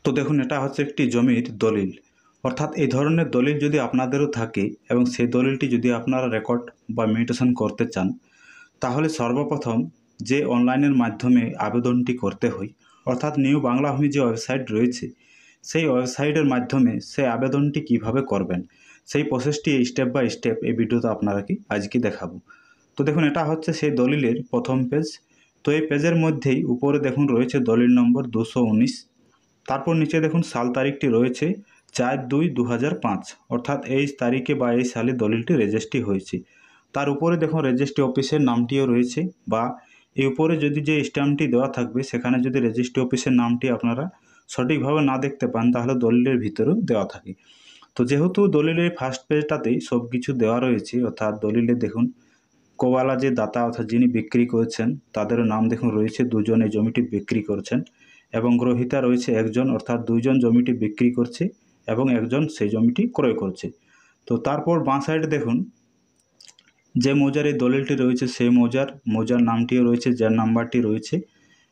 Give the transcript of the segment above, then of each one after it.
তো দেখুন, এটা হচ্ছে একটি জমির দলিল। অর্থাৎ এই ধরনের দলিল যদি আপনাদেরও থাকে এবং সেই দলিলটি যদি আপনারা রেকর্ড বা মিউটেশন করতে চান, তাহলে সর্বপ্রথম যে অনলাইনের মাধ্যমে আবেদনটি করতে হয়, অর্থাৎ নিউ বাংলা ভূমি যে ওয়েবসাইট রয়েছে, সেই ওয়েবসাইটের মাধ্যমে সেই আবেদনটি কিভাবে করবেন, সেই প্রসেসটি স্টেপ বাই স্টেপ এই ভিডিওতে আপনারাকে আজকে দেখাবো। তো দেখুন, এটা হচ্ছে সেই দলিলের প্রথম পেজ। তো এই পেজের মধ্যেই উপরে দেখুন রয়েছে দলিল নম্বর 219। তারপর নিচে দেখুন সাল তারিখটি রয়েছে 4/2/2005, অর্থাৎ এই তারিখে বা এই সালে দলিলটি রেজিস্ট্রি হয়েছে। তার উপরে দেখুন রেজিস্ট্রি অফিসের নামটিও রয়েছে, বা এই উপরে যদি যে স্ট্যাম্পটি দেওয়া থাকবে সেখানে যদি রেজিস্ট্রি অফিসের নামটি আপনারা সঠিকভাবে না দেখতে পান, তাহলে দলিলের ভিতরেও দেওয়া থাকে। তো যেহেতু দলিলের ফার্স্ট পেজটাতেই সব কিছু দেওয়া রয়েছে, অর্থাৎ দলিলে দেখুন কোওয়ালা যে দাতা অর্থাৎ যিনি বিক্রি করেছেন তাদেরও নাম দেখুন রয়েছে, দুজন এই জমিটি বিক্রি করছেন, এবং গ্রহীতা রয়েছে একজন, অর্থাৎ দুইজন জমিটি বিক্রি করছে এবং একজন সেই জমিটি ক্রয় করছে। তো তারপর বাঁ সাইডে দেখুন যে মৌজার এই দলিলটি রয়েছে সেই মৌজার নামটিও রয়েছে, যার নাম্বারটি রয়েছে,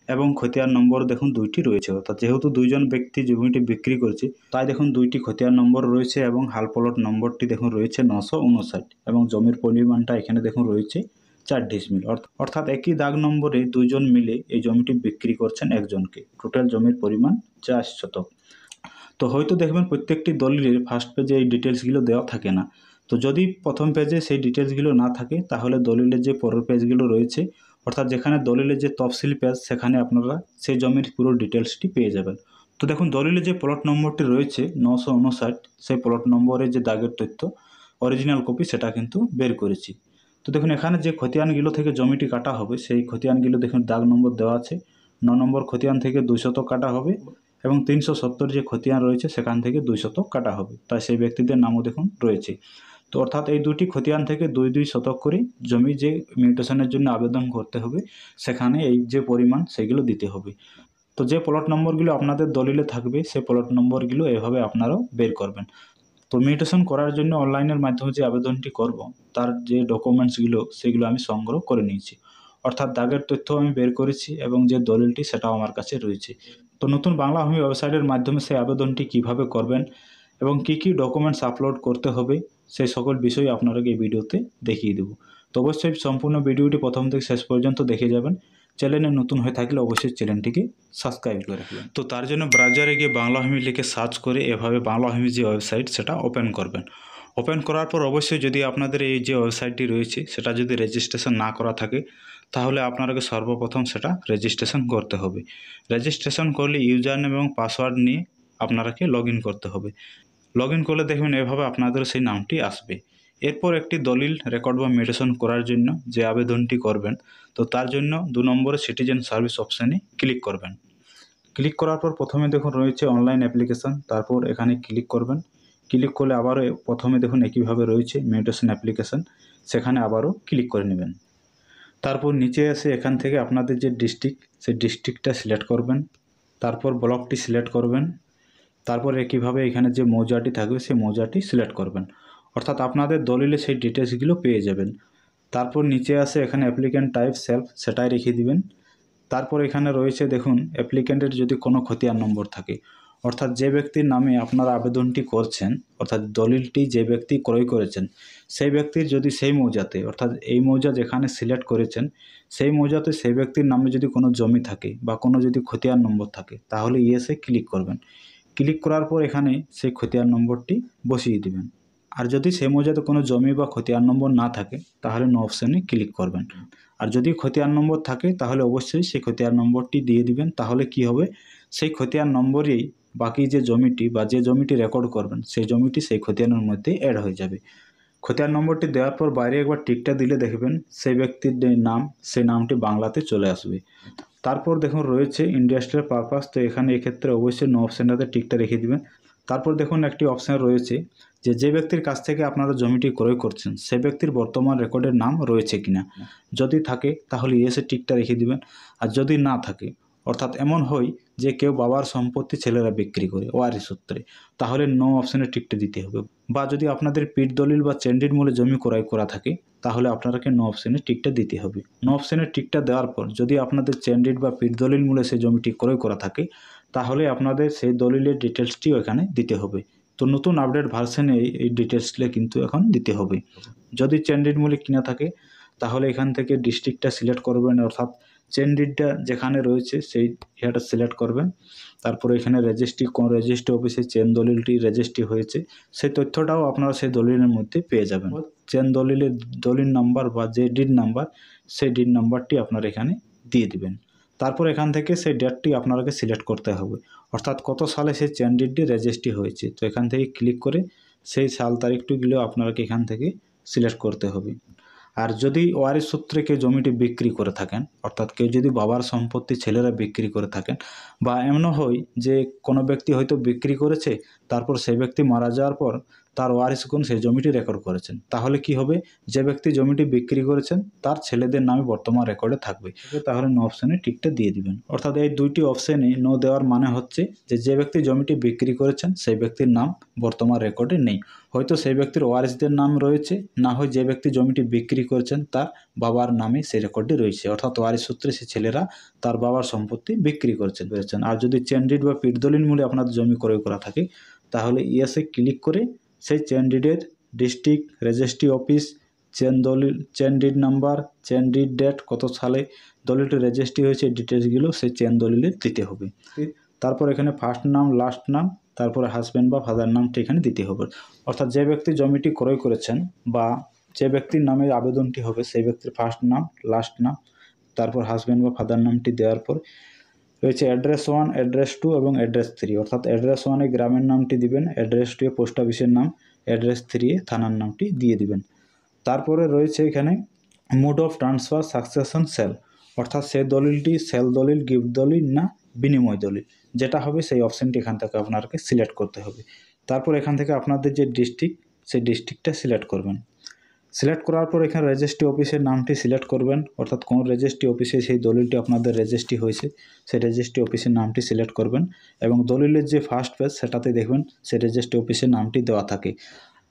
এবং খতিয়ান নম্বর দেখুন 2টি রয়েছে। অর্থাৎ যেহেতু দুইজন ব্যক্তি জমিটি বিক্রি করছে, তাই দেখুন 2টি খতিয়ান নম্বর রয়েছে এবং হাল প্লট নম্বরটি দেখুন রয়েছে 959, এবং জমির পরিমাণটা এখানে দেখুন রয়েছে 4 ডিসমিল। অর্থাৎ একই দাগ নম্বরে দুইজন মিলে এই জমিটি বিক্রি করছেন একজনকে। টোটাল জমির পরিমাণ 4 শতক। তো হয়তো দেখবেন প্রত্যেকটি দলিলের ফার্স্ট পেজে এই ডিটেলসগুলো দেওয়া থাকে না। তো যদি প্রথম পেজে সেই ডিটেলসগুলো না থাকে, তাহলে দলিলের যে পরের পেজগুলো রয়েছে, অর্থাৎ যেখানে দলিলের যে তফসিল পেজ, সেখানে আপনারা সেই জমির পুরো ডিটেলসটি পেয়ে যাবেন। তো দেখুন দলিলে যে প্লট নম্বরটি রয়েছে 959, সেই প্লট নম্বরে যে দাগের তথ্য অরিজিনাল কপি সেটা কিন্তু বের করেছি। তো দেখুন এখানে যে খতিয়ানগুলো থেকে জমিটি কাটা হবে, সেই খতিয়ানগুলো দেখুন দাগ নম্বর দেওয়া আছে। 9 নম্বর খতিয়ান থেকে 200 কাটা হবে, এবং 370 যে খতিয়ান রয়েছে সেখান থেকে 200 কাটা হবে। তাই সেই ব্যক্তিদের নামও দেখুন রয়েছে। তো অর্থাৎ এই দুটি খতিয়ান থেকে 2 শতক করে জমি যে মিউটেশনের জন্য আবেদন করতে হবে, সেখানে এই যে পরিমাণ সেগুলো দিতে হবে। তো যে প্লট নম্বরগুলো আপনাদের দলিলে থাকবে, সেই প্লট নম্বরগুলো এভাবে আপনারাও বের করবেন। তো মিউটেশন করার জন্য অনলাইনের মাধ্যমে যে আবেদনটি করব, তার যে ডকুমেন্টসগুলো সেগুলো আমি সংগ্রহ করে নিয়েছি। অর্থাৎ দাগের তথ্য আমি বের করেছি এবং যে দলিলটি সেটাও আমার কাছে রয়েছে। তো নতুন বাংলা ভূমি ওয়েবসাইটের মাধ্যমে সেই আবেদনটি কিভাবে করবেন এবং কি কি ডকুমেন্টস আপলোড করতে হবে, সেই সকল বিষয় আপনাদেরকে এই ভিডিওতে দেখিয়ে দেব। তো অবশ্যই সম্পূর্ণ ভিডিওটি প্রথম থেকে শেষ পর্যন্ত দেখে যাবেন। চ্যানেলে নতুন হয়ে থাকলে অবশ্যই চ্যানেলটিকে সাবস্ক্রাইব করে রাখবেন। তো তার জন্য ব্রাউজারে গিয়ে বাংলা ভূমি লিখে সার্চ করে এভাবে বাংলা ভূমি যে ওয়েবসাইট সেটা ওপেন করবেন। ওপেন করার পর অবশ্যই যদি আপনাদের এই যে ওয়েবসাইটটি রয়েছে সেটা যদি রেজিস্ট্রেশন না করা থাকে, তাহলে আপনাকে সর্বপ্রথম সেটা রেজিস্ট্রেশন করতে হবে। রেজিস্ট্রেশন করলে ইউজার নেম এবং পাসওয়ার্ড নিয়ে আপনাকে লগ ইন করতে হবে। লগ ইন করলে দেখবেন এভাবে আপনাদের সেই নামটি আসবে। এরপর একটি দলিল রেকর্ড বা মিউটেশন করার জন্য যে আবেদনটি করবেন, তো তার জন্য 2 নম্বরে সিটিজেন সার্ভিস অপশানে ক্লিক করবেন। ক্লিক করার পর প্রথমে দেখুন রয়েছে অনলাইন অ্যাপ্লিকেশান, তারপর এখানে ক্লিক করবেন। ক্লিক করলে আবারও প্রথমে দেখুন একইভাবে রয়েছে মিউটেশন অ্যাপ্লিকেশান, সেখানে আবারও ক্লিক করে নেবেন। তারপর নিচে এসে এখান থেকে আপনাদের যে ডিস্ট্রিক্ট, সেই ডিস্ট্রিক্টটা সিলেক্ট করবেন। তারপর ব্লকটি সিলেক্ট করবেন। তারপর একইভাবে এখানে যে মৌজাটি থাকবে সেই মৌজাটি সিলেক্ট করবেন। অর্থাৎ আপনাদের দলিলে সেই ডিটেলসগুলো পেয়ে যাবেন। তারপর নিচে আসে এখানে অ্যাপ্লিক্যান্ট টাইপ সেলফ, সেটাই রেখে দিবেন। তারপর এখানে রয়েছে দেখুন অ্যাপ্লিক্যান্টের যদি কোনো খতিয়ান নম্বর থাকে, অর্থাৎ যে ব্যক্তির নামে আপনারা আবেদনটি করছেন, অর্থাৎ দলিলটি যে ব্যক্তি ক্রয় করেছেন, সেই ব্যক্তির যদি সেই মৌজাতে, অর্থাৎ এই মৌজা যেখানে সিলেক্ট করেছেন সেই মৌজাতে সেই ব্যক্তির নামে যদি কোনো জমি থাকে বা কোনো যদি খতিয়ান নম্বর থাকে, তাহলে ইয়েসে ক্লিক করবেন। ক্লিক করার পর এখানে সেই খতিয়ান নম্বরটি বসিয়ে দিবেন। আর যদি সেই মৌজাতে কোনো জমি বা খতিয়ান নম্বর না থাকে, তাহলে নো অপশানে ক্লিক করবেন। আর যদি খতিয়ান নম্বর থাকে তাহলে অবশ্যই সেই খতিয়ান নম্বরটি দিয়ে দিবেন। তাহলে কি হবে, সেই খতিয়ান নম্বরেই বাকি যে জমিটি বা যে জমিটি রেকর্ড করবেন সেই জমিটি সেই খতিয়ানের মধ্যে অ্যাড হয়ে যাবে। খতিয়ান নম্বরটি দেওয়ার পর বাইরে একবার টিকটা দিলে দেখবেন সেই ব্যক্তির যে নাম, সেই নামটি বাংলাতে চলে আসবে। তারপর দেখুন রয়েছে ইন্ডাস্ট্রিয়াল পারপাস, তো এখানে এক্ষেত্রে অবশ্যই নো অপশানটাতে টিকটা রেখে দিবেন। তারপর দেখুন একটি অপশান রয়েছে যে ব্যক্তির কাছ থেকে আপনারা জমিটি ক্রয় করছেন সে ব্যক্তির বর্তমান রেকর্ডের নাম রয়েছে কিনা। যদি থাকে তাহলে ইয়েসে টিকটা রেখে দিবেন। আর যদি না থাকে, অর্থাৎ এমন হয় যে কেউ বাবার সম্পত্তি ছেলেরা বিক্রি করে ওয়ারিশ সূত্রে, তাহলে নো অপশানে টিকটা দিতে হবে। বা যদি আপনাদের পিঠ দলিল বা চেন্ডির মূলে জমি ক্রয় করা থাকে, তাহলে আপনাকে নো অপশানে টিকটা দিতে হবে। নো অপশানে টিকটা দেওয়ার পর যদি আপনাদের চেন্ডিড বা পিঠ দলিল মূলে সেই জমিটি ক্রয় করা থাকে, তাহলে আপনাদের সেই দলিলের ডিটেলসটিও এখানে দিতে হবে। তো নতুন আপডেট ভার্সনে এই ডিটেলসগুলো কিন্তু এখন দিতে হবে। যদি চেন ডিড মূলে কিনা থাকে তাহলে এখান থেকে ডিস্ট্রিক্টটা সিলেক্ট করবেন, অর্থাৎ চেন ডিডটা যেখানে রয়েছে সেই ইয়েটা সিলেক্ট করবেন। তারপরে এখানে রেজিস্ট্রি, কোন রেজিস্ট্রি অফিসে চেন দলিলটি রেজিস্ট্রি হয়েছে সেই তথ্যটাও আপনারা সেই দলিলের মধ্যে পেয়ে যাবেন। চেন দলিলের দলিল নাম্বার বা যে ডিড নাম্বার সেই ডিড নাম্বারটি আপনারা এখানে দিয়ে দিবেন। তারপর এখান থেকে সেই ডেটটি আপনাকে সিলেক্ট করতে হবে, অর্থাৎ কত সালে সেই চেন ডিডটি রেজিস্ট্রি হয়েছে। তো এখান থেকে ক্লিক করে সেই সাল তারিখটিগুলো আপনাকে এখান থেকে সিলেক্ট করতে হবে। আর যদি ওয়ারিশ সূত্রে কেউ জমিটি বিক্রি করে থাকেন, অর্থাৎ কেউ যদি বাবার সম্পত্তি ছেলেরা বিক্রি করে থাকেন, বা এমনও হয় যে কোনো ব্যক্তি হয়তো বিক্রি করেছে, তারপর সেই ব্যক্তি মারা যাওয়ার পর তার ওয়ারিশগণ সেই জমিটি রেকর্ড করেছেন, তাহলে কি হবে, যে ব্যক্তি জমিটি বিক্রি করেছেন তার ছেলেদের নামে বর্তমান রেকর্ডে থাকবে। তাহলে নো অপশানে টিকটা দিয়ে দিবেন। অর্থাৎ এই দুইটি অপশানে নো দেওয়ার মানে হচ্ছে যে ব্যক্তি জমিটি বিক্রি করেছেন সেই ব্যক্তির নাম বর্তমান রেকর্ডে নেই, হয়তো সেই ব্যক্তির ওয়ারিশদের নাম রয়েছে, না হয় যে ব্যক্তি জমিটি বিক্রি করেছেন তার বাবার নামে সেই রেকর্ডটি রয়েছে, অর্থাৎ ওয়ারিশ সূত্রে সে ছেলেরা তার বাবার সম্পত্তি বিক্রি করেছেন। আর যদি চেন ডিড বা পিট দলিল মূলে আপনাদের জমি ক্রয় করা থাকে তাহলে ইয়েসে ক্লিক করে সেই চেন ডিডের ডিস্ট্রিক্ট, রেজিস্ট্রি অফিস, চেন দলিল, chain deed number, chain deed date, কত সালে দলিলটি রেজিস্ট্রি হয়েছে ডিটেলসগুলো সেই চেন দলিলে দিতে হবে। তারপর এখানে ফার্স্ট নাম, লাস্ট নাম, তারপরে হাজব্যান্ড বা ফাদার নামটি এখানে দিতে হবে। অর্থাৎ যে ব্যক্তি জমিটি ক্রয় করেছেন বা যে ব্যক্তির নামে আবেদনটি হবে সেই ব্যক্তির ফার্স্ট নাম, লাস্ট নাম, তারপর হাজব্যান্ড বা ফাদার নামটি দেওয়ার পর রয়েছে অ্যাড্রেস 1, অ্যাড্রেস 2 এবং অ্যাড্রেস 3। অর্থাৎ অ্যাড্রেস 1-এ গ্রামের নামটি দিবেন, অ্যাড্রেস 2-এ পোস্ট অফিসের নাম, অ্যাড্রেস 3-এ থানার নামটি দিয়ে দিবেন। তারপরে রয়েছে এখানে mode of transfer, succession, sale, অর্থাৎ সেই দলিলটি সেল দলিল, গিফট দলিল না বিনিময় দলিল, যেটা হবে সেই অপশানটি এখান থেকে আপনাকে সিলেক্ট করতে হবে। তারপর এখান থেকে আপনাদের যে ডিস্ট্রিক্ট সেই ডিস্ট্রিক্টটা সিলেক্ট করবেন। সিলেক্ট করার পর এখানে রেজিস্ট্রি অফিসের নামটি সিলেক্ট করবেন, অর্থাৎ কোন রেজিস্ট্রি অফিসে সেই দলিলটি আপনাদের রেজিস্ট্রি হয়েছে সেই রেজিস্ট্রি অফিসের নামটি সিলেক্ট করবেন, এবং দলিলের যে ফার্স্ট পেজ সেটাতে দেখবেন সেই রেজিস্ট্রি অফিসের নামটি দেওয়া থাকে।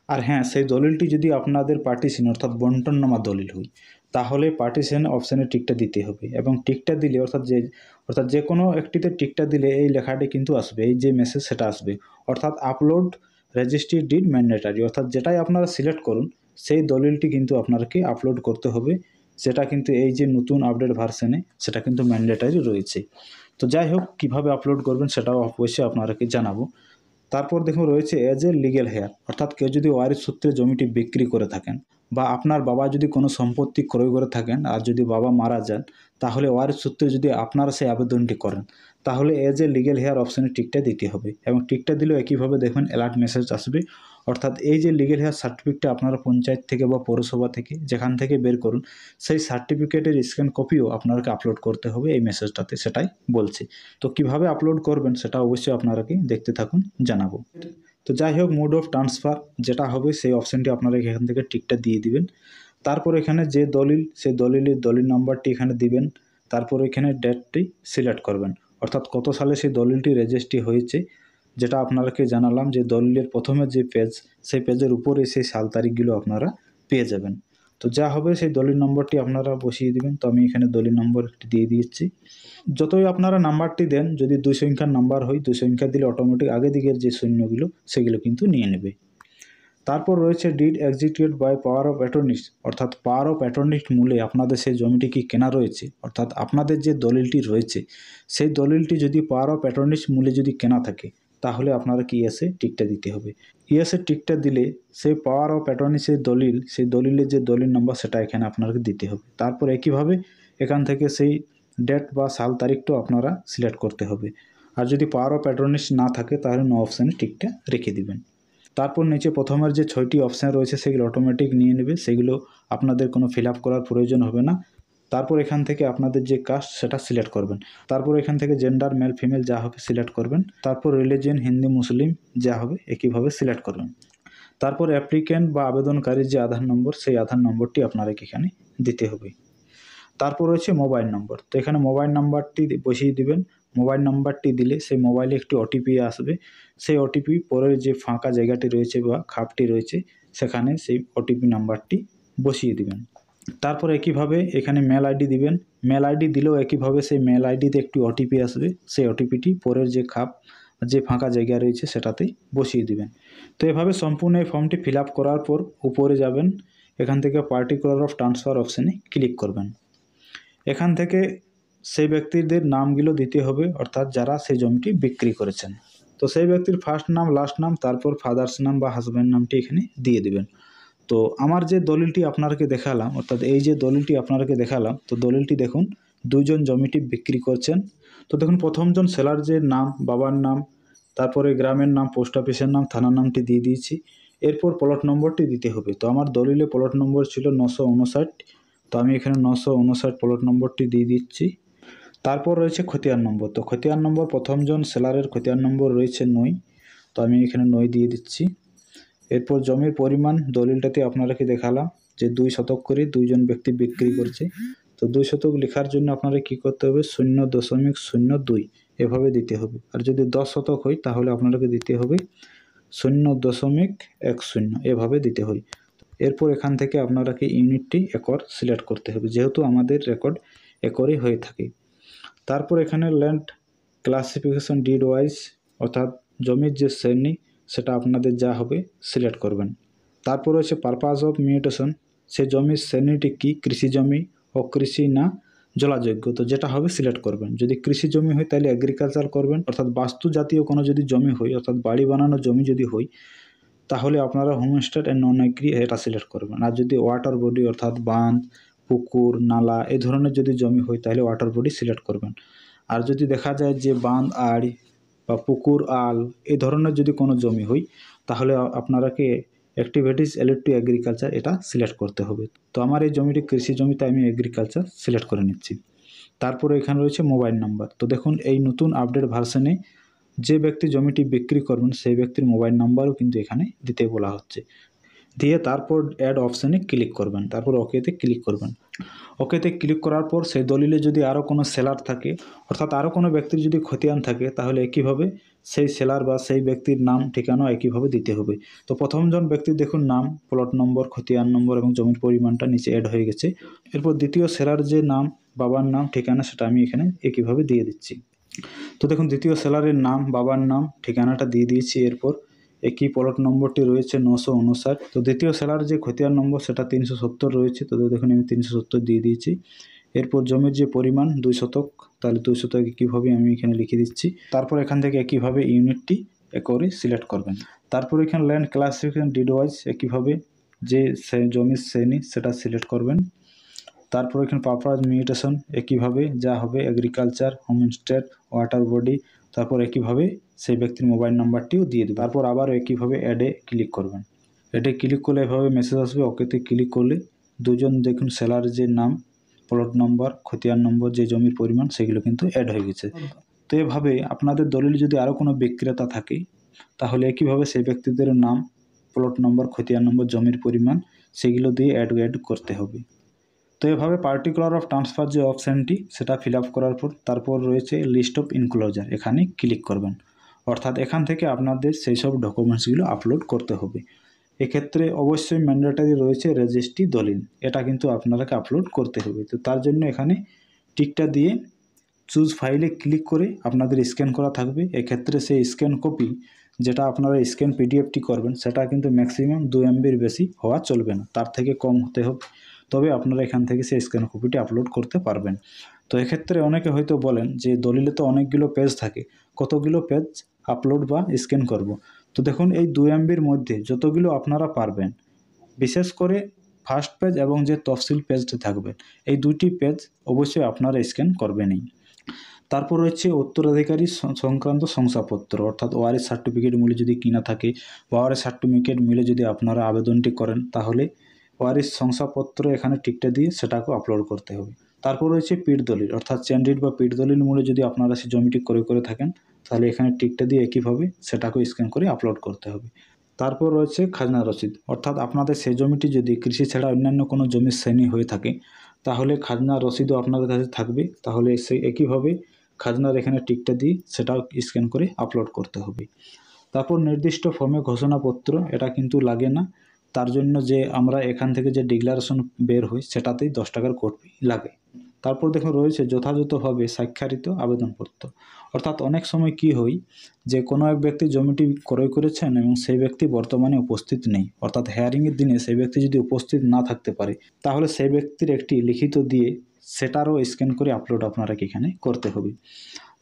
আর হ্যাঁ, সেই দলিলটি যদি আপনাদের পার্টিশন অর্থাৎ বন্টননামা দলিল হয় তাহলে পার্টিশন অপশানে টিকটা দিতে হবে, এবং টিকটা দিলে অর্থাৎ যে কোনো একটিতে টিকটা দিলে এই লেখাটি কিন্তু আসবে, এই যে মেসেজ সেটা আসবে, অর্থাৎ আপলোড রেজিস্ট্রি ডিড ম্যান্ডেটারি, অর্থাৎ যেটাই আপনারা সিলেক্ট করুন সেই দলিলটি কিন্তু আপনাকে আপলোড করতে হবে, সেটা কিন্তু এই যে নতুন আপডেট ভার্সনে সেটা কিন্তু ম্যান্ডেটারি রয়েছে। তো যাই হোক, কীভাবে আপলোড করবেন সেটাও অবশ্যই আপনাদেরকে জানাবো। তারপর দেখুন রয়েছে এজ এ লিগ্যাল হেয়ার, অর্থাৎ কেউ যদি ওয়ারিশ সূত্রে জমিটি বিক্রি করে থাকেন বা আপনার বাবা যদি কোনো সম্পত্তি ক্রয় করে থাকেন আর যদি বাবা মারা যান তাহলে ওয়ারিশ সূত্রে যদি আপনারা সেই আবেদনটি করেন তাহলে এজ এ লিগ্যাল হেয়ার অপশানে টিকটা দিতে হবে, এবং টিকটা দিলেও একইভাবে দেখবেন অ্যালার্ট মেসেজ আসবে। অর্থাৎ এই যে লিগ্যাল হেয়ার সার্টিফিকেটটা আপনারা পঞ্চায়েত থেকে বা পৌরসভা থেকে যেখান থেকে বের করুন সেই সার্টিফিকেটের স্ক্যান কপিও আপনাকে আপলোড করতে হবে এই মেসেজটাতে, সেটাই বলছি। তো কিভাবে আপলোড করবেন সেটা অবশ্যই আপনারাকে দেখতে থাকুন, জানাবো। তো যাই হোক, মোড অফ ট্রান্সফার যেটা হবে সেই অপশানটি আপনারা এখান থেকে টিকটা দিয়ে দিবেন। তারপর এখানে যে দলিল সেই দলিলের দলিল নাম্বারটি এখানে দিবেন, তারপর এখানে ডেটটি সিলেক্ট করবেন, অর্থাৎ কত সালে সেই দলিলটি রেজিস্ট্রি হয়েছে, যেটা আপনাদেরকে জানালাম যে দলিলের প্রথমে যে পেজ সেই পেজের উপরে সেই সাল তারিখগুলো আপনারা পেয়ে যাবেন। তো যা হবে সেই দলিল নম্বরটি আপনারা বসিয়ে দিবেন। তো আমি এখানে দলিল নম্বর একটি দিয়ে দিচ্ছি। যতই আপনারা নাম্বারটি দেন, যদি 2 সংখ্যার নাম্বার হয় 2 সংখ্যা দিলে অটোমেটিক আগে দিকের যে শূন্যগুলো সেগুলো কিন্তু নিয়ে নেবে। তারপর রয়েছে deed executed by power of attorneys, অর্থাৎ পাওয়ার অফ অ্যাটর্নিস মূলে আপনাদের সেই জমিটি কি কেনা রয়েছে, অর্থাৎ আপনাদের যে দলিলটি রয়েছে সেই দলিলটি যদি পাওয়ার অফ অ্যাটর্নিস মূলে যদি কেনা থাকে তাহলে আপনারা কি ইয়েসে টিকটা দিতে হবে। ইয়েসে টিকটা দিলে সেই পাওয়ার অফ অ্যাটর্নিসের দলিল, সেই দলিলের যে দলিল নম্বর সেটা এখানে আপনাকে দিতে হবে। তারপর একইভাবে এখান থেকে সেই ডেট বা সাল তারিখটাও আপনারা সিলেক্ট করতে হবে। আর যদি পাওয়ার অফ অ্যাটর্নিস না থাকে তাহলে নো অপশানে টিকটা রেখে দিবেন। তারপর নিচে প্রথমের যে 6টি অপশান রয়েছে সেগুলো অটোমেটিক নিয়ে নেবে, সেগুলো আপনাদের কোনো ফিল আপ করার প্রয়োজন হবে না। তারপর এখান থেকে আপনাদের যে কাস্ট সেটা সিলেক্ট করবেন। তারপর এখান থেকে জেন্ডার মেল ফিমেল যা হবে সিলেক্ট করবেন। তারপর রিলিজিয়ন হিন্দু মুসলিম যা হবে একইভাবে সিলেক্ট করবেন। তারপর অ্যাপ্লিক্যান্ট বা আবেদনকারীর যে আধার নম্বর সেই আধার নম্বরটি আপনারা এখানে দিতে হবে। তারপর রয়েছে মোবাইল নম্বর, তো এখানে মোবাইল নাম্বারটি বসিয়ে দিবেন। মোবাইল নাম্বারটি দিলে সেই মোবাইলে একটি ওটিপি আসবে, সেই ওটিপি পরের যে ফাঁকা জায়গাটি রয়েছে বা খাপটি রয়েছে সেখানে সেই ওটিপি নাম্বারটি বসিয়ে দিবেন। তারপর একইভাবে এখানে মেল আইডি দিবেন। মেল আইডি দিলেও একইভাবে সেই মেল আইডিতে একটি ওটিপি আসবে, সেই ওটিপিটি পরের যে যে ফাঁকা জায়গা রয়েছে সেটাতেই বসিয়ে দিবেন। তো এভাবে সম্পূর্ণ এই ফর্মটি ফিল আপ করার পর উপরে যাবেন, এখান থেকে পার্টিকুলার অফ ট্রান্সফার অপশানে ক্লিক করবেন। এখান থেকে সেই ব্যক্তিদের নামগুলো দিতে হবে, অর্থাৎ যারা সেই জমিটি বিক্রি করেছেন। তো সেই ব্যক্তির ফার্স্ট নাম, লাস্ট নাম, তারপর ফাদার্স নাম বা হাজব্যান্ড নামটি এখানে দিয়ে দিবেন। তো আমার যে দলিলটি আপনাকে দেখালাম, অর্থাৎ এই যে দলিলটি আপনাকে দেখালাম, তো দলিলটি দেখুন দুইজন জমিটি বিক্রি করছেন। তো দেখুন প্রথমজন সেলার যে নাম, বাবার নাম, তারপরে গ্রামের নাম, পোস্ট অফিসের নাম, থানার নামটি দিয়ে দিয়েছি। এরপর প্লট নম্বরটি দিতে হবে। তো আমার দলিলে প্লট নম্বর ছিল 959, তো আমি এখানে 959 প্লট নম্বরটি দিয়ে দিচ্ছি। তারপর রয়েছে খতিয়ান নম্বর। তো খতিয়ান নম্বর প্রথমজন সেলারের খতিয়ান নম্বর রয়েছে 9, তো আমি এখানে 9 দিয়ে দিচ্ছি। এরপর জমির পরিমাণ দলিলটাতে আপনাকে দেখালাম যে 2 শতক করে দুইজন ব্যক্তি বিক্রি করছে। তো 2 শতক লেখার জন্য আপনারা কী করতে হবে, 0.02 এভাবে দিতে হবে। আর যদি 10 শতক হয় তাহলে আপনাকে দিতে হবে 0.10 এভাবে দিতে হয়। এরপর এখান থেকে আপনাকে ইউনিটটি একর সিলেক্ট করতে হবে, যেহেতু আমাদের রেকর্ড একরই হয়ে থাকে। তারপর এখানে ল্যান্ড ক্লাসিফিকেশন ডিড ওয়াইজ, অর্থাৎ জমির যে শ্রেণী সেটা আপনাদের যা হবে সিলেক্ট করবেন। তারপর হচ্ছে পারপাস অফ মিউটেশন, সে জমির শ্রেণীটি কি, কৃষি জমি, অকৃষি না জলাযোগ্য, তো যেটা হবে সিলেক্ট করবেন। যদি কৃষি জমি হয় তাহলে এগ্রিকালচার করবেন, অর্থাৎ বাস্তু জাতীয় কোনো যদি জমি হয়, অর্থাৎ বাড়ি বানানোর জমি যদি হয় তাহলে আপনারা হোমস্টেড অ্যান্ড নন এগ্রি এটা সিলেক্ট করবেন। আর যদি ওয়াটার বডি, অর্থাৎ বাঁধ, পুকুর, নালা এই ধরনের যদি জমি হয় তাহলে ওয়াটার বডি সিলেক্ট করবেন। আর যদি দেখা যায় যে বাঁধ আড় বা পুকুর আল এই ধরনের যদি কোনো জমি হয় তাহলে আপনারাকে অ্যাক্টিভিটিস এলিড টু এগ্রিকালচার এটা সিলেক্ট করতে হবে। তো আমার এই জমিটি কৃষি জমি, তাই আমি এগ্রিকালচার সিলেক্ট করে নিচ্ছি। তারপরে এখানে রয়েছে মোবাইল নাম্বার। তো দেখুন এই নতুন আপডেট ভার্সনে যে ব্যক্তি জমিটি বিক্রি করবেন সেই ব্যক্তির মোবাইল নাম্বারও কিন্তু এখানে দিতে বলা হচ্ছে। দিয়ে তারপর অ্যাড অপশানে ক্লিক করবেন, তারপর ওকেতে ক্লিক করবেন। ওকেতে ক্লিক করার পর সেই দলিলে যদি আরও কোনো সেলার থাকে, অর্থাৎ আরও কোনো ব্যক্তির যদি খতিয়ান থাকে তাহলে একইভাবে সেই সেলার বা সেই ব্যক্তির নাম, ঠিকানা একইভাবে দিতে হবে। তো প্রথমজন ব্যক্তির দেখুন নাম, প্লট নম্বর, খতিয়ান নম্বর এবং জমির পরিমাণটা নিচে অ্যাড হয়ে গেছে। এরপর দ্বিতীয় সেলার যে নাম, বাবার নাম, ঠিকানা সেটা আমি এখানে একইভাবে দিয়ে দিচ্ছি। তো দেখুন দ্বিতীয় সেলারের নাম, বাবার নাম, ঠিকানাটা দিয়ে দিয়েছি। এরপর একই প্লট নম্বরটি রয়েছে 959। তো দ্বিতীয় সেলার যে খতিয়ান নম্বর সেটা 370 রয়েছে, তো দেখুন আমি 370 দিয়ে দিয়েছি। এরপর জমির যে পরিমাণ 2 শতক, তাহলে 2 শতক একইভাবে আমি এখানে লিখে দিচ্ছি। তারপর এখান থেকে একইভাবে ইউনিটটি একরে সিলেক্ট করবেন। তারপর এখানে ল্যান্ড ক্লাসিফিকেশন ডিড ওয়াইজ একইভাবে যে জমির শ্রেণী সেটা সিলেক্ট করবেন। তারপর এখানে পারপাস মিউটেশন একইভাবে যা হবে এগ্রিকালচার, হোমস্টেড, ওয়াটার বডি, তারপর একইভাবে সেই ব্যক্তির মোবাইল নাম্বারটিও দিয়ে দেবে। তারপর আবার একইভাবে অ্যাডে ক্লিক করবেন। অ্যাডে ক্লিক করলে এভাবে মেসেজ আসবে। ওকেতে ক্লিক করলে দুজন দেখুন সেলার যে নাম, প্লট নম্বর, খতিয়ান নম্বর, যে জমির পরিমাণ সেগুলো কিন্তু অ্যাড হয়ে গেছে। তো এভাবে আপনাদের দলিল যদি আরও কোনো বিক্রেতা থাকে তাহলে একইভাবে সেই ব্যক্তিদের নাম, প্লট নম্বর, খতিয়ান নম্বর, জমির পরিমাণ সেগুলো দিয়ে অ্যাড করতে হবে। তো এভাবে পার্টিকুলার অফ ট্রান্সফার যে অপশানটি সেটা ফিল আপ করার পর তারপর রয়েছে লিস্ট অফ ইনক্লোজার, এখানে ক্লিক করবেন। অর্থাৎ এখান থেকে আপনাদের সেই সব ডকুমেন্টসগুলো আপলোড করতে হবে। এক্ষেত্রে অবশ্যই ম্যান্ডেটরি রয়েছে রেজিস্ট্রি দলিল, এটা কিন্তু আপনাকে আপলোড করতে হবে। তো তার জন্য এখানে টিকটা দিয়ে চুজ ফাইলে ক্লিক করে আপনাদের স্ক্যান করা থাকবে। এক্ষেত্রে সেই স্ক্যান কপি যেটা আপনারা স্ক্যান পিডিএফটি করবেন সেটা কিন্তু ম্যাক্সিমাম 2 MBর বেশি হওয়া চলবে না, তার থেকে কম হতে হবে, তবে আপনারা এখান থেকে সেই স্ক্যান কপিটি আপলোড করতে পারবেন। তো এক্ষেত্রে অনেকে হয়তো বলেন যে দলিলে তো অনেকগুলো পেজ থাকে, কতগুলো পেজ আপলোড বা স্ক্যান করব। তো দেখুন এই 2 MBর মধ্যে যতগুলো আপনারা পারবেন, বিশেষ করে ফার্স্ট পেজ এবং যে তফসিল পেজটি থাকবে এই দুটি পেজ অবশ্যই আপনারা স্ক্যান করবেনই। তারপর রয়েছে উত্তরাধিকারী সংক্রান্ত শংসাপত্র, অর্থাৎ ওয়ারিশ সার্টিফিকেট মিলে যদি কিনা থাকে বা ওয়ারিশ সার্টিফিকেট মিলে যদি আপনারা আবেদনটি করেন তাহলে ওয়ারিশ শংসাপত্র এখানে টিকটা দিয়ে সেটাকেও আপলোড করতে হবে। তারপর রয়েছে পিট দলিল, অর্থাৎ চেনডিড বা পিট দলিল মূলে যদি আপনারা সেই জমিটি করে থাকেন তাহলে এখানে টিকটা দিয়ে একইভাবে সেটাকেও স্ক্যান করে আপলোড করতে হবে। তারপর রয়েছে খাজনা রসিদ, অর্থাৎ আপনাদের সেই জমিটি যদি কৃষি ছাড়া অন্যান্য কোনো জমির শ্রেণী হয়ে থাকে তাহলে খাজনা রসিদও আপনাদের কাছে থাকবে, তাহলে সেই একইভাবে খাজনার এখানে টিকটা দিয়ে সেটাও স্ক্যান করে আপলোড করতে হবে। তারপর নির্দিষ্ট ফর্মে ঘোষণাপত্র, এটা কিন্তু লাগে না, তার জন্য যে আমরা এখান থেকে যে ডিক্লারেশন বের হই সেটাতেই 10 টাকার কোর্ট ফি লাগে। তারপর দেখুন রয়েছে যথাযথভাবে স্বাক্ষরিত আবেদনপত্র। অর্থাৎ অনেক সময় কি হয় যে কোনো এক ব্যক্তি জমিটি ক্রয় করেছেন এবং সেই ব্যক্তি বর্তমানে উপস্থিত নেই, অর্থাৎ হেয়ারিংয়ের দিনে সেই ব্যক্তি যদি উপস্থিত না থাকতে পারে তাহলে সেই ব্যক্তির একটি লিখিত দিয়ে সেটারও স্ক্যান করে আপলোড আপনাকে এখানে করতে হবে।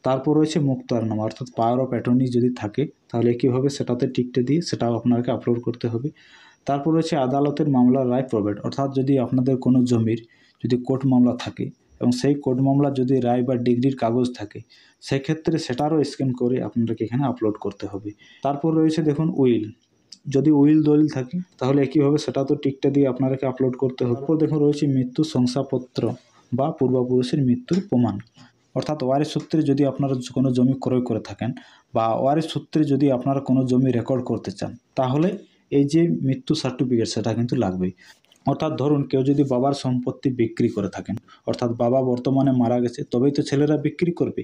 তারপর রয়েছে মুক্তারনামা, অর্থাৎ পাওয়ার অফ অ্যাটর্নি যদি থাকে তাহলে কীভাবে সেটাতে টিকটে দিয়ে সেটাও আপনাকে আপলোড করতে হবে। তারপর রয়েছে আদালতের মামলার রায় প্রবেট, অর্থাৎ যদি আপনাদের কোনো জমির যদি কোর্ট মামলা থাকে এবং সেই কোর্ট মামলা যদি রায় বা ডিগ্রির কাগজ থাকে সেক্ষেত্রে সেটারও স্ক্যান করে আপনাকে এখানে আপলোড করতে হবে। তারপর রয়েছে দেখুন উইল, যদি উইল দলিল থাকে তাহলে একইভাবে সেটা তো টিকটা দিয়ে আপনাকে আপলোড করতে হবে। তারপর দেখুন রয়েছে মৃত্যু শংসাপত্র বা পূর্বপুরুষের মৃত্যুর প্রমাণ, অর্থাৎ ওয়ারিশ সূত্রে যদি আপনারা কোনো জমি ক্রয় করে থাকেন বা ওয়ারিশ সূত্রে যদি আপনারা কোনো জমি রেকর্ড করতে চান তাহলে এই যে মৃত্যু সার্টিফিকেট সেটা কিন্তু লাগবেই। অর্থাৎ ধরুন কেউ যদি বাবার সম্পত্তি বিক্রি করে থাকেন, অর্থাৎ বাবা বর্তমানে মারা গেছে তবেই তো ছেলেরা বিক্রি করবে,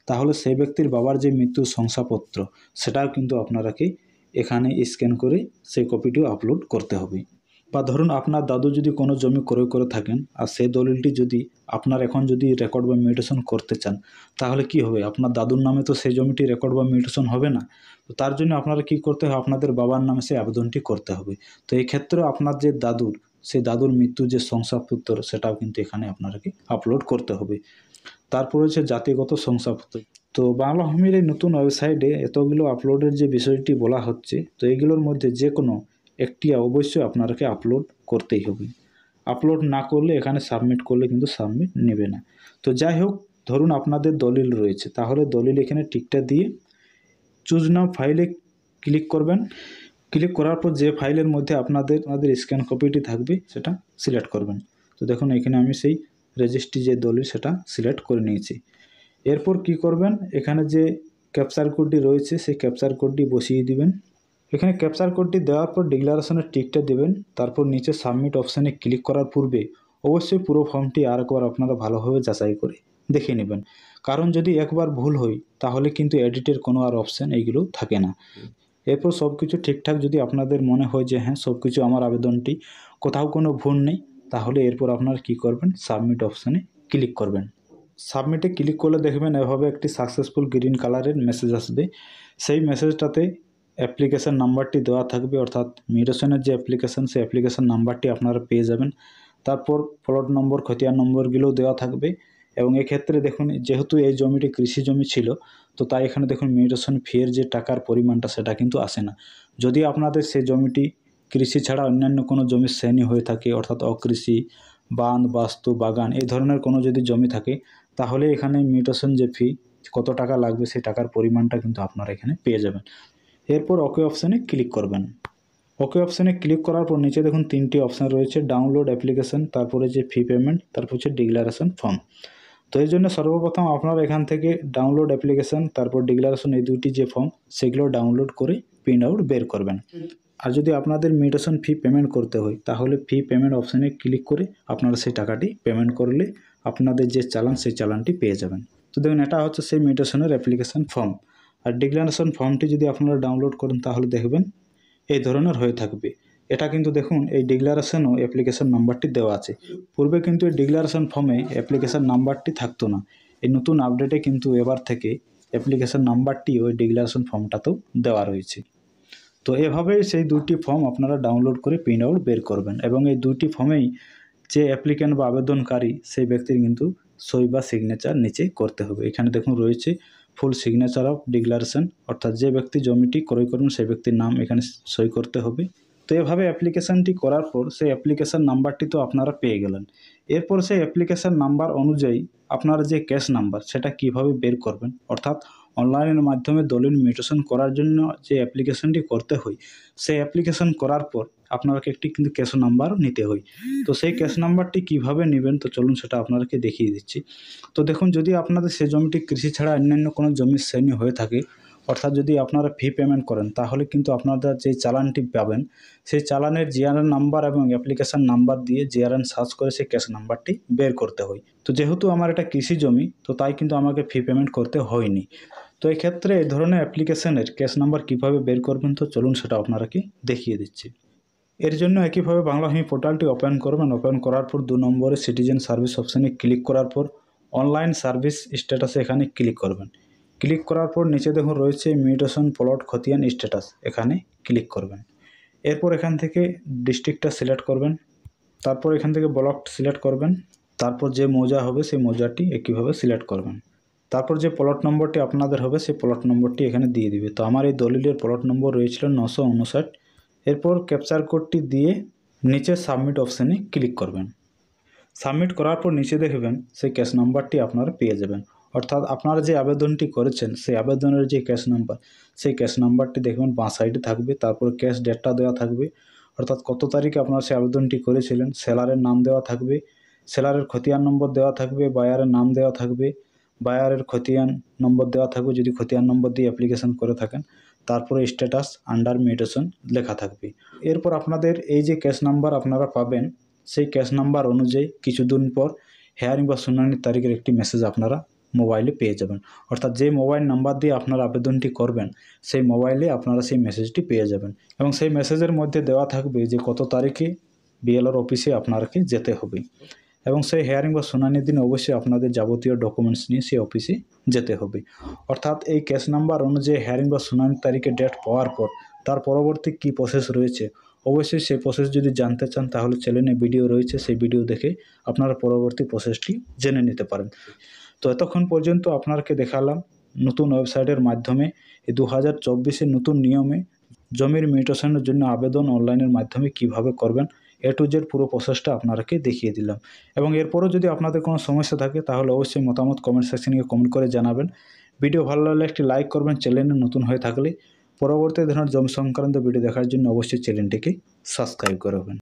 তাহলে সেই ব্যক্তির বাবার যে মৃত্যুর শংসাপত্র সেটাও কিন্তু আপনাকে এখানে স্ক্যান করে সেই কপিটিও আপলোড করতে হবে। বা ধরুন আপনার দাদু যদি কোনো জমি ক্রয় করে থাকেন আর সেই দলিলটি যদি আপনার এখন যদি রেকর্ড বা মিউটেশন করতে চান তাহলে কি হবে, আপনার দাদুর নামে তো সেই জমিটি রেকর্ড বা মিউটেশন হবে না। তো তার জন্য আপনারা কী করতে হবে, আপনাদের বাবার নামে সেই আবেদনটি করতে হবে। তো এই ক্ষেত্রে আপনার যে দাদুর সেই দাদুর মৃত্যুর যে শংসাপত্র সেটাও কিন্তু এখানে আপনাকে আপলোড করতে হবে। তারপর হচ্ছে জাতিগত শংসাপত্র। তো বাংলা ভূমির এই নতুন ওয়েবসাইটে এতগুলো আপলোডের যে বিষয়টি বলা হচ্ছে, তো এগুলোর মধ্যে যে কোনো একটি অবশ্যই আপনাকে আপলোড করতেই হবে। আপলোড না করলে এখানে সাবমিট করলে কিন্তু সাবমিট নেবে না। তো যাই হোক, ধরুন আপনাদের দলিল রয়েছে, তাহলে দলিল এখানে টিকটা দিয়ে চুজ নাও ফাইলে ক্লিক করবেন। ক্লিক করার পর যে ফাইলের মধ্যে আপনাদের স্ক্যান কপিটি থাকবে সেটা সিলেক্ট করবেন। তো দেখুন এখানে আমি সেই রেজিস্ট্রি যে দলিল সেটা সিলেক্ট করে নিয়েছি। এরপর কি করবেন, এখানে যে ক্যাপচার কোডটি রয়েছে সেই ক্যাপচার কোডটি বসিয়ে দিবেন। এখানে ক্যাপচার কোডটি দেওয়ার পর ডিক্লারেশনের টিকটা দেবেন। তারপর নিচে সাবমিট অপশানে ক্লিক করার পূর্বে অবশ্যই পুরো ফর্মটি আরেকবার আপনারা ভালোভাবে যাচাই করে দেখে নেবেন, কারণ যদি একবার ভুল হয় তাহলে কিন্তু এডিটের কোনো আর অপশান এইগুলো থাকে না। এরপর সব কিছু ঠিকঠাক যদি আপনাদের মনে হয় যে হ্যাঁ সব কিছু আমার আবেদনটি কোথাও কোনো ভুল নেই, তাহলে এরপর আপনারা কী করবেন, সাবমিট অপশানে ক্লিক করবেন। সাবমিটে ক্লিক করলে দেখবেন এভাবে একটি সাকসেসফুল গ্রিন কালারের মেসেজ আসবে। সেই মেসেজটাতে অ্যাপ্লিকেশান নাম্বারটি দেওয়া থাকবে, অর্থাৎ মিউটেশনের যে অ্যাপ্লিকেশান সেই অ্যাপ্লিকেশান নাম্বারটি আপনারা পেয়ে যাবেন। তারপর প্লট নম্বর, খতিয়ান নম্বরগুলোও দেওয়া থাকবে। এবং এক্ষেত্রে দেখুন যেহেতু এই জমিটি কৃষি জমি ছিল তো তাই এখানে দেখুন মিউটেশন ফিয়ের যে টাকার পরিমাণটা সেটা কিন্তু আসে না। যদি আপনাদের সেই জমিটি কৃষি ছাড়া অন্যান্য কোনো জমির শ্রেণী হয়ে থাকে, অর্থাৎ অকৃষি, বাঁধ, বাস্তু, বাগান এই ধরনের কোনো যদি জমি থাকে তাহলে এখানে মিউটেশন যে ফি কত টাকা লাগবে সেই টাকার পরিমাণটা কিন্তু আপনারা এখানে পেয়ে যাবেন। এরপর ওকে অপশানে ক্লিক করবেন। ওকে অপশানে ক্লিক করার পর নিচে দেখুন 3টি অপশান রয়েছে, ডাউনলোড অ্যাপ্লিকেশান, তারপরে যে ফি পেমেন্ট, তারপর হচ্ছে ডিক্লারেশন ফর্ম। তো এই জন্য সর্বপ্রথম আপনারা এখান থেকে ডাউনলোড অ্যাপ্লিকেশান তারপর ডিক্লারেশন এই দুইটি যে ফর্ম সেগুলো ডাউনলোড করে প্রিন্ট আউট বের করবেন। আর যদি আপনাদের মিউটেশন ফি পেমেন্ট করতে হয় তাহলে ফি পেমেন্ট অপশানে ক্লিক করে আপনারা সেই টাকাটি পেমেন্ট করলে আপনাদের যে চালান সেই চালানটি পেয়ে যাবেন। তো দেখুন এটা হচ্ছে সেই মিউটেশনের অ্যাপ্লিকেশান ফর্ম। আর ডিক্লারেশন ফর্মটি যদি আপনারা ডাউনলোড করেন তাহলে দেখবেন এই ধরনের হয়ে থাকবে। এটা কিন্তু দেখুন এই ডিক্লারেশন ও অ্যাপ্লিকেশন নাম্বারটি দেওয়া আছে। পূর্বে কিন্তু এই ডিক্লারেশন ফর্মে অ্যাপ্লিকেশন নাম্বারটি থাকতো না। এই নতুন আপডেটে কিন্তু এবার থেকে অ্যাপ্লিকেশন নাম্বারটি ওই ডিক্লারেশন ফর্মটাতেও দেওয়া রয়েছে। তো এভাবেই সেই দুইটি ফর্ম আপনারা ডাউনলোড করে প্রিন্ট আউট বের করবেন এবং এই দুইটি ফর্মেই যে অ্যাপ্লিক্যান্ট বা আবেদনকারী সেই ব্যক্তির কিন্তু সই বা সিগনেচার নিচে করতে হবে। এখানে দেখুন রয়েছে ফুল সিগনেচার অফ ডিক্লারেশন, অর্থাৎ যে ব্যক্তি জমিটি ক্রয় করবেন সেই ব্যক্তির নাম এখানে সই করতে হবে। তো এভাবে অ্যাপ্লিকেশানটি করার পর সেই অ্যাপ্লিকেশান নাম্বারটি তো আপনারা পেয়ে গেলেন। এরপর সেই অ্যাপ্লিকেশান নাম্বার অনুযায়ী আপনারা যে ক্যাশ নাম্বার সেটা কিভাবে বের করবেন, অর্থাৎ অনলাইনের মাধ্যমে দলিল মিউটেশন করার জন্য যে অ্যাপ্লিকেশানটি করতে হয় সেই অ্যাপ্লিকেশান করার পর আপনাকে একটি কিন্তু ক্যাশ নাম্বারও নিতে হয়। তো সেই ক্যাশ নাম্বারটি কিভাবে নেবেন তো চলুন সেটা আপনাদেরকে দেখিয়ে দিচ্ছি। তো দেখুন যদি আপনাদের সেই জমিটি কৃষি ছাড়া অন্যান্য কোনো জমির শ্রেণী হয়ে থাকে, অর্থাৎ যদি আপনারা ফি পেমেন্ট করেন তাহলে কিন্তু আপনারা যে চালানটি পাবেন সেই চালানের জিআরএন নাম্বার এবং অ্যাপ্লিকেশান নাম্বার দিয়ে জিআরএন সার্চ করে সেই ক্যাশ নাম্বারটি বের করতে হয়। তো যেহেতু আমার এটা কৃষি জমি তো তাই কিন্তু আমাকে ফি পেমেন্ট করতে হয়নি। তো এই ক্ষেত্রে এই ধরনের অ্যাপ্লিকেশানের ক্যাশ নাম্বার কীভাবে বের করবেন তো চলুন সেটা আপনারাকে দেখিয়ে দিচ্ছি। এর জন্য একইভাবে বাংলা ভূমি পোর্টালটি ওপেন করবেন। ওপেন করার পর 2 নম্বরে সিটিজেন সার্ভিস অপশানে ক্লিক করার পর অনলাইন সার্ভিস স্ট্যাটাসে এখানে ক্লিক করবেন। ক্লিক করার পর নিচে দেখুন রয়েছে মিউটেশন প্লট খতিয়ান স্ট্যাটাস, এখানে ক্লিক করবেন। এরপর এখান থেকে ডিস্ট্রিক্টটা সিলেক্ট করবেন, তারপর এখান থেকে ব্লক সিলেক্ট করবেন, তারপর যে মৌজা হবে সেই মৌজাটি একইভাবে সিলেক্ট করবেন। তারপর যে প্লট নম্বরটি আপনাদের হবে সেই প্লট নম্বরটি এখানে দিয়ে দিবে। তো আমার এই দলিলের প্লট নম্বর রয়েছিল 959। এরপর ক্যাপচার কোডটি দিয়ে নিচে সাবমিট অপশানে ক্লিক করবেন। সাবমিট করার পর নিচে দেখবেন সেই ক্যাশ নাম্বারটি আপনারা পেয়ে যাবেন। অর্থাৎ আপনারা যে আবেদনটি করেছেন সেই আবেদনের যে ক্যাশ নাম্বার, সেই ক্যাশ নাম্বারটি দেখবেন বাঁ সাইডে থাকবে। তারপর ক্যাশ ডেটটা দেওয়া থাকবে, অর্থাৎ কত তারিখে আপনারা সেই আবেদনটি করেছিলেন। সেলারের নাম দেওয়া থাকবে, সেলারের খতিয়ান নম্বর দেওয়া থাকবে, বায়ারের নাম দেওয়া থাকবে, বায়ারের খতিয়ান নম্বর দেওয়া থাকবে যদি খতিয়ান নম্বর দিয়ে অ্যাপ্লিকেশন করে থাকেন। তারপরে স্ট্যাটাস আন্ডার মিউটেশন লেখা থাকবে। এরপর আপনাদের এই যে ক্যাশ নাম্বার আপনারা পাবেন, সেই ক্যাশ নাম্বার অনুযায়ী কিছুদিন পর হেয়ারিং বা শুনানির তারিখের একটি মেসেজ আপনারা মোবাইলে পেয়ে যাবেন। অর্থাৎ যে মোবাইল নাম্বার দিয়ে আপনারা আবেদনটি করবেন সেই মোবাইলে আপনারা সেই মেসেজটি পেয়ে যাবেন, এবং সেই মেসেজের মধ্যে দেওয়া থাকবে যে কত তারিখে বিএলআর অফিসে আপনাকে যেতে হবে, এবং সেই হেয়ারিং বা শুনানির দিন অবশ্যই আপনাদের যাবতীয় ডকুমেন্টস নিয়ে সেই অফিসে যেতে হবে। অর্থাৎ এই ক্যাশ নাম্বার অনুযায়ী হেয়ারিং বা শুনানির তারিখে ডেট পাওয়ার পর তার পরবর্তী কী প্রসেস রয়েছে, অবশ্যই সেই প্রসেস যদি জানতে চান তাহলে চ্যানেলে ভিডিও রয়েছে, সেই ভিডিও দেখে আপনারা পরবর্তী প্রসেসটি জেনে নিতে পারেন। তো এতক্ষণ পর্যন্ত আপনাকে দেখালাম নতুন ওয়েবসাইটের মাধ্যমে এই 2024-এর নতুন নিয়মে জমির মিউটেশনের জন্য আবেদন অনলাইনের মাধ্যমে কিভাবে করবেন, A to Z পুরো প্রসেসটা আপনাকে দেখিয়ে দিলাম। এবং এরপরও যদি আপনাদের কোনো সমস্যা থাকে তাহলে অবশ্যই মতামত কমেন্ট সেকশনে কমেন্ট করে জানাবেন। ভিডিও ভালো লাগলে একটি লাইক করবেন, চ্যানেলে নতুন হয়ে থাকলে পরবর্তী ধরনের জমি সংক্রান্ত ভিডিও দেখার জন্য অবশ্যই চ্যানেলটিকে সাবস্ক্রাইব করবেন।